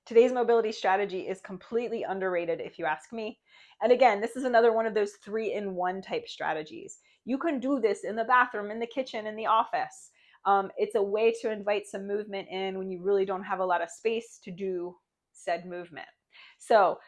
Today's mobility strategy is completely underrated if you ask me. And again, this is another one of those 3-in-1 type strategies. You can do this in the bathroom, in the kitchen, in the office. It's a way to invite some movement in when you really don't have a lot of space to do said movement. So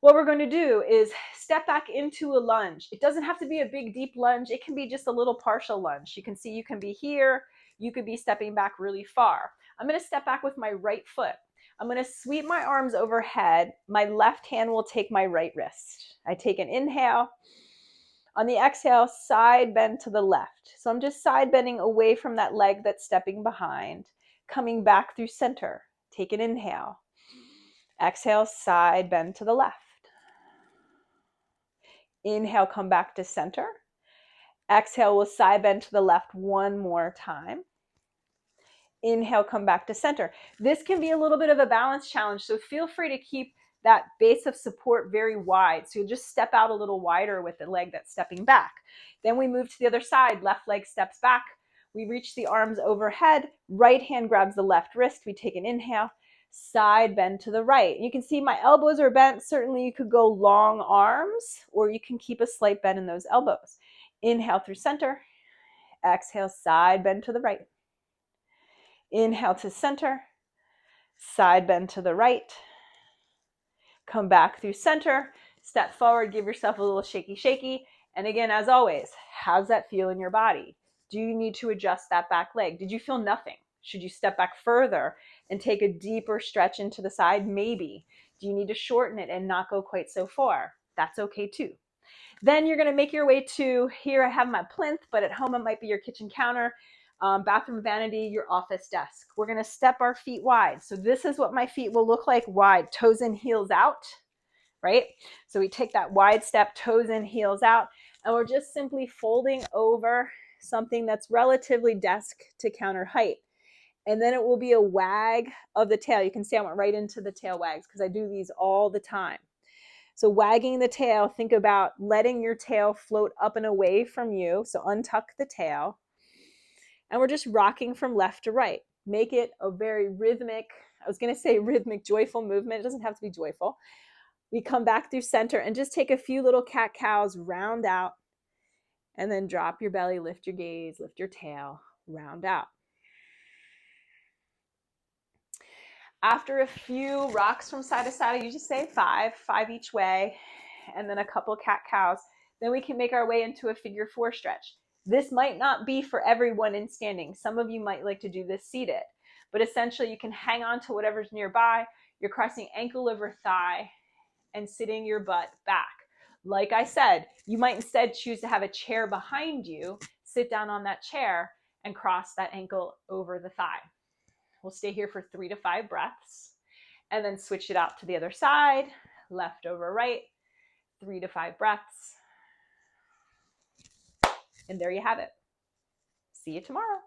what we're going to do is step back into a lunge. It doesn't have to be a big, deep lunge. It can be just a little partial lunge. You can see you can be here. You could be stepping back really far. I'm going to step back with my right foot. I'm going to sweep my arms overhead. My left hand will take my right wrist. I take an inhale. On the exhale, side bend to the left. So I'm just side bending away from that leg that's stepping behind, coming back through center. Take an inhale. Exhale, side bend to the left. Inhale, come back to center. Exhale, we'll side bend to the left one more time. Inhale, come back to center. This can be a little bit of a balance challenge, so feel free to keep that base of support very wide. So you'll just step out a little wider with the leg that's stepping back. Then we move to the other side. Left leg steps back. We reach the arms overhead. Right hand grabs the left wrist. We take an inhale. Side bend to the right. You can see my elbows are bent. Certainly you could go long arms, or you can keep a slight bend in those elbows. Inhale through center. Exhale, side bend to the right. Inhale to center. Side bend to the right. Come back through center. Step forward. Give yourself a little shaky, shaky. And again, as always, how's that feel in your body? Do you need to adjust that back leg? Did you feel nothing? Should you step back further and take a deeper stretch into the side? Maybe. Do you need to shorten it and not go quite so far? That's okay too. Then you're going to make your way to, here I have my plinth, but at home it might be your kitchen counter, bathroom vanity, your office desk. We're going to step our feet wide. So this is what my feet will look like wide, toes in, heels out, right? So we take that wide step, toes in, heels out, and we're just simply folding over something that's relatively desk to counter height. And then it will be a wag of the tail. You can see I went right into the tail wags because I do these all the time. So wagging the tail, think about letting your tail float up and away from you. So untuck the tail. And we're just rocking from left to right. Make it a very rhythmic, I was going to say rhythmic, joyful movement. It doesn't have to be joyful. We come back through center and just take a few little cat-cows, round out, and then drop your belly, lift your gaze, lift your tail, round out. After a few rocks from side to side, I usually say five each way, and then a couple cat-cows. Then we can make our way into a figure 4 stretch. This might not be for everyone in standing. Some of you might like to do this seated, but essentially you can hang on to whatever's nearby. You're crossing ankle over thigh and sitting your butt back. Like I said, you might instead choose to have a chair behind you, sit down on that chair, and cross that ankle over the thigh. We'll stay here for 3 to 5 breaths and then switch it out to the other side, left over right, 3 to 5 breaths. And there you have it. See you tomorrow.